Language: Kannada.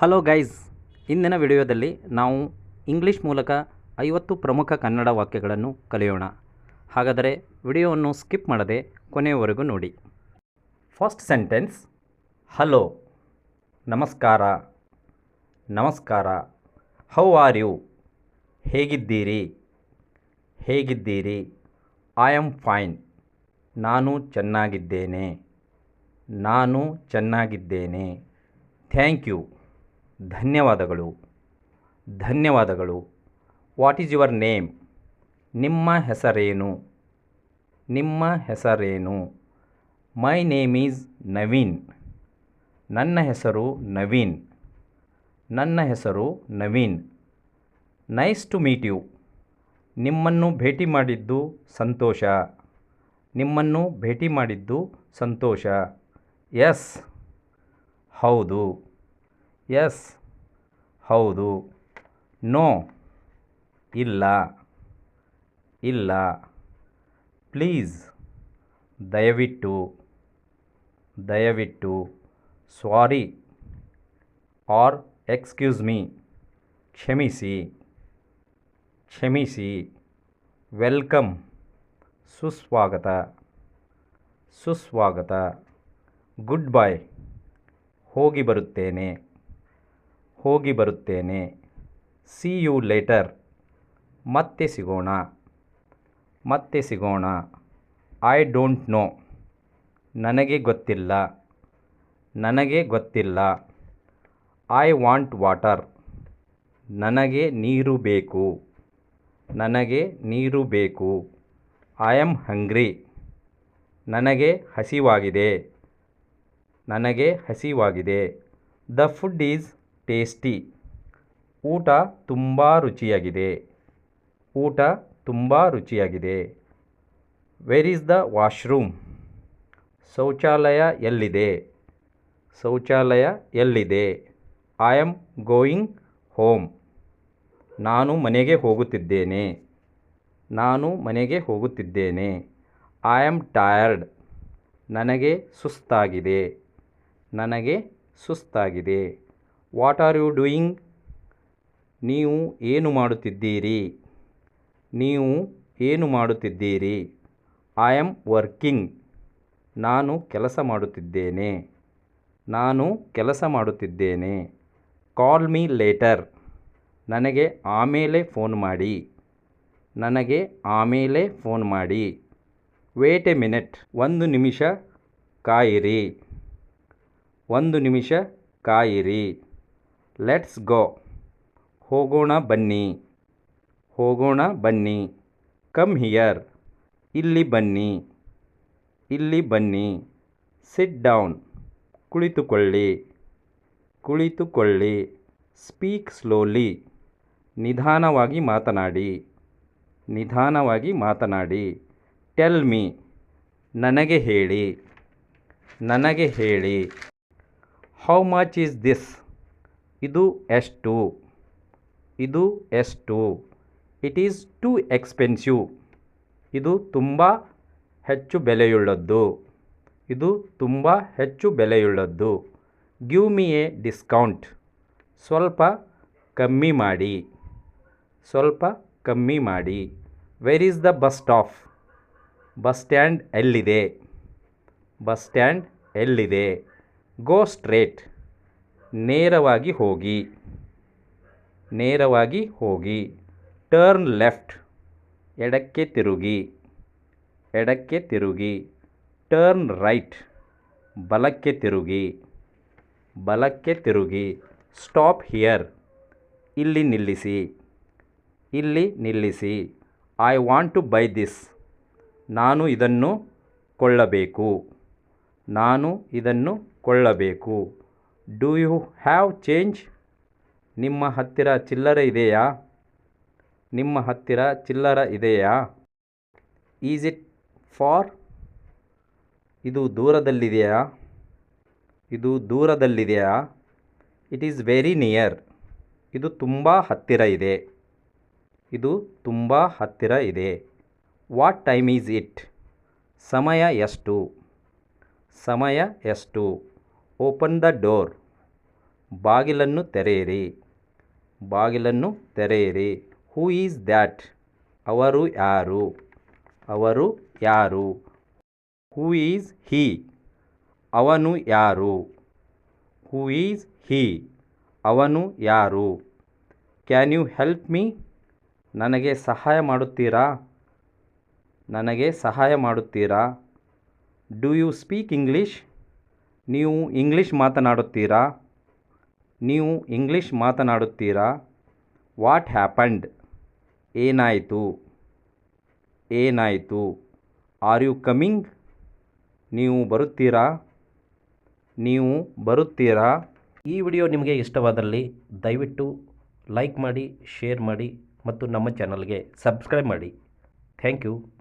ಹಲೋ ಗೈಸ್, ಇಂದಿನ ವಿಡಿಯೋದಲ್ಲಿ ನಾವು ಇಂಗ್ಲೀಷ್ ಮೂಲಕ 50 ಪ್ರಮುಖ ಕನ್ನಡ ವಾಕ್ಯಗಳನ್ನು ಕಲಿಯೋಣ. ಹಾಗಾದರೆ ವಿಡಿಯೋವನ್ನು ಸ್ಕಿಪ್ ಮಾಡದೆ ಕೊನೆಯವರೆಗೂ ನೋಡಿ. ಫಸ್ಟ್ ಸೆಂಟೆನ್ಸ್, ಹಲೋ, ನಮಸ್ಕಾರ. ನಮಸ್ಕಾರ. How are you? ಹೇಗಿದ್ದೀರಿ? ಹೇಗಿದ್ದೀರಿ? I am fine. ನಾನು ಚೆನ್ನಾಗಿದ್ದೇನೆ. ನಾನು ಚೆನ್ನಾಗಿದ್ದೇನೆ. Thank you. ಧನ್ಯವಾದಗಳು. ಧನ್ಯವಾದಗಳು. What is your name? ನಿಮ್ಮ ಹೆಸರೇನು? ನಿಮ್ಮ ಹೆಸರೇನು? My name is Naveen. ನನ್ನ ಹೆಸರು ನವೀನ್. ನನ್ನ ಹೆಸರು Naveen. Nice to meet you. ನಿಮ್ಮನ್ನು ಭೇಟಿ ಮಾಡಿದ್ದು ಸಂತೋಷ. ನಿಮ್ಮನ್ನು ಭೇಟಿ ಮಾಡಿದ್ದು ಸಂತೋಷ. ಎಸ್, ಹೌದು. ಎಸ್, ಹೌದು. ನೋ, ಇಲ್ಲ. ಇಲ್ಲ. ಪ್ಲೀಸ್, ದಯವಿಟ್ಟು. ದಯವಿಟ್ಟು. ಸಾರಿ ಆರ್ ಎಕ್ಸ್ಕ್ಯೂಸ್ ಮೀ, ಕ್ಷಮಿಸಿ. ಕ್ಷಮಿಸಿ. ವೆಲ್ಕಮ್, ಸುಸ್ವಾಗತ. ಸುಸ್ವಾಗತ. ಗುಡ್ ಬೈ, ಹೋಗಿ ಬರುತ್ತೇನೆ. ಹೋಗಿ ಬರುತ್ತೇನೆ. ಸಿ ಯು ಲೇಟರ್, ಮತ್ತೆ ಸಿಗೋಣ. ಮತ್ತೆ ಸಿಗೋಣ. ಐ ಡೋಂಟ್ ನೋ, ನನಗೆ ಗೊತ್ತಿಲ್ಲ. ನನಗೆ ಗೊತ್ತಿಲ್ಲ. ಐ ವಾಂಟ್ ವಾಟರ್, ನನಗೆ ನೀರು ಬೇಕು. ನನಗೆ ನೀರು ಬೇಕು. ಐ ಆಮ್ ಹಂಗ್ರಿ, ನನಗೆ ಹಸಿವಾಗಿದೆ. ನನಗೆ ಹಸಿವಾಗಿದೆ. ದ ಫುಡ್ ಈಸ್ ಟೇಸ್ಟಿ, ಊಟ ತುಂಬ ರುಚಿಯಾಗಿದೆ. ಊಟ ತುಂಬ ರುಚಿಯಾಗಿದೆ. Where is the washroom? ಶೌಚಾಲಯ ಎಲ್ಲಿದೆ? ಶೌಚಾಲಯ ಎಲ್ಲಿದೆ? ಐ ಆಮ್ ಗೋಯಿಂಗ್ ಹೋಮ್, ನಾನು ಮನೆಗೆ ಹೋಗುತ್ತಿದ್ದೇನೆ. ನಾನು ಮನೆಗೆ ಹೋಗುತ್ತಿದ್ದೇನೆ. ಐ ಆಮ್ ಟಯರ್ಡ್, ನನಗೆ ಸುಸ್ತಾಗಿದೆ. ನನಗೆ ಸುಸ್ತಾಗಿದೆ. What are you doing? ನೀವು ಏನು ಮಾಡುತ್ತಿದ್ದೀರಿ? ನೀವು ಏನು ಮಾಡುತ್ತಿದ್ದೀರಿ? ಐ ಆಮ್ ವರ್ಕಿಂಗ್, ನಾನು ಕೆಲಸ ಮಾಡುತ್ತಿದ್ದೇನೆ. ನಾನು ಕೆಲಸ ಮಾಡುತ್ತಿದ್ದೇನೆ. ಕಾಲ್ ಮೀ ಲೇಟರ್, ನನಗೆ ಆಮೇಲೆ ಫೋನ್ ಮಾಡಿ. ನನಗೆ ಆಮೇಲೆ ಫೋನ್ ಮಾಡಿ. ವೇಟ್ ಎ ಮಿನಿಟ್, ಒಂದು ನಿಮಿಷ ಕಾಯಿರಿ. ಒಂದು ನಿಮಿಷ ಕಾಯಿರಿ. ಲೆಟ್ಸ್ ಗೋ, ಹೋಗೋಣ ಬನ್ನಿ. ಹೋಗೋಣ ಬನ್ನಿ. ಕಮ್ ಹಿಯರ್, ಇಲ್ಲಿ ಬನ್ನಿ. ಇಲ್ಲಿ ಬನ್ನಿ. ಸಿಟ್ ಡೌನ್, ಕುಳಿತುಕೊಳ್ಳಿ. ಕುಳಿತುಕೊಳ್ಳಿ. ಸ್ಪೀಕ್ ಸ್ಲೋಲಿ, ನಿಧಾನವಾಗಿ ಮಾತನಾಡಿ. ನಿಧಾನವಾಗಿ ಮಾತನಾಡಿ. ಟೆಲ್ ಮೀ, ನನಗೆ ಹೇಳಿ. ನನಗೆ ಹೇಳಿ. How much is this? ಇದು ಎಷ್ಟು? ಇದು ಎಷ್ಟು? ಇಟ್ ಈಸ್ ಟು ಎಕ್ಸ್ಪೆನ್ಸಿವ್, ಇದು ತುಂಬ ಹೆಚ್ಚು ಬೆಲೆಯುಳ್ಳದ್ದು. ಇದು ತುಂಬ ಹೆಚ್ಚು ಬೆಲೆಯುಳ್ಳದ್ದು. ಗಿವ್ ಮಿ ಎ ಡಿಸ್ಕೌಂಟ್, ಸ್ವಲ್ಪ ಕಮ್ಮಿ ಮಾಡಿ. ಸ್ವಲ್ಪ ಕಮ್ಮಿ ಮಾಡಿ. Wear is the bus stop? Bus stand ಎಲ್ಲಿದೆ? ಬಸ್ ಸ್ಟ್ಯಾಂಡ್ ಎಲ್ಲಿದೆ? ಗೋ ಸ್ಟ್ರೇಟ್, ನೇರವಾಗಿ ಹೋಗಿ. ನೇರವಾಗಿ ಹೋಗಿ. ಟರ್ನ್ ಲೆಫ್ಟ್, ಎಡಕ್ಕೆ ತಿರುಗಿ. ಎಡಕ್ಕೆ ತಿರುಗಿ. ಟರ್ನ್ ರೈಟ್, ಬಲಕ್ಕೆ ತಿರುಗಿ. ಬಲಕ್ಕೆ ತಿರುಗಿ. ಸ್ಟಾಪ್ ಹಿಯರ್, ಇಲ್ಲಿ ನಿಲ್ಲಿಸಿ. ಇಲ್ಲಿ ನಿಲ್ಲಿಸಿ. I want to buy this, ನಾನು ಇದನ್ನು ಕೊಳ್ಳಬೇಕು. ನಾನು ಇದನ್ನು ಕೊಳ್ಳಬೇಕು. Do you have change? ನಿಮ್ಮ ಹತ್ತಿರ ಚಿಲ್ಲರೆ ಇದೆಯಾ? ನಿಮ್ಮ ಹತ್ತಿರ ಚಿಲ್ಲರೆ ಇದೆಯಾ? Is it far? ಇದು ದೂರದಲ್ಲಿದೆಯಾ? ಇದು ದೂರದಲ್ಲಿದೆಯಾ? ಇಟ್ ಈಸ್ ವೆರಿ ನಿಯರ್, ಇದು ತುಂಬ ಹತ್ತಿರ ಇದೆ. ಇದು ತುಂಬ ಹತ್ತಿರ ಇದೆ. What time is it? ಸಮಯ ಎಷ್ಟು? ಸಮಯ ಎಷ್ಟು? ಓಪನ್ ದ ಡೋರ್, ಬಾಗಿಲನ್ನು ತೆರೆಯಿರಿ. ಬಾಗಿಲನ್ನು ತೆರೆಯಿರಿ. Who is that? ಅವರು ಯಾರು? ಅವರು ಯಾರು? Who is he? ಅವನು ಯಾರು? Who is he? ಅವನು ಯಾರು? Can you help me? ನನಗೆ ಸಹಾಯ ಮಾಡುತ್ತೀರಾ? ನನಗೆ ಸಹಾಯ ಮಾಡುತ್ತೀರಾ? Do you speak English? ನೀವು ಇಂಗ್ಲೀಷ್ ಮಾತನಾಡುತ್ತೀರಾ? ನೀವು ಇಂಗ್ಲೀಷ್ ಮಾತನಾಡುತ್ತೀರಾ? What happened? ಏನಾಯಿತು? ಏನಾಯಿತು? Are you coming? ನೀವು ಬರುತ್ತೀರಾ? ನೀವು ಬರುತ್ತೀರಾ? ಈ ವಿಡಿಯೋ ನಿಮಗೆ ಇಷ್ಟವಾದಲ್ಲಿ ದಯವಿಟ್ಟು ಲೈಕ್ ಮಾಡಿ, ಶೇರ್ ಮಾಡಿ ಮತ್ತು ನಮ್ಮ ಚಾನಲ್ಗೆ ಸಬ್ಸ್ಕ್ರೈಬ್ ಮಾಡಿ. Thank you.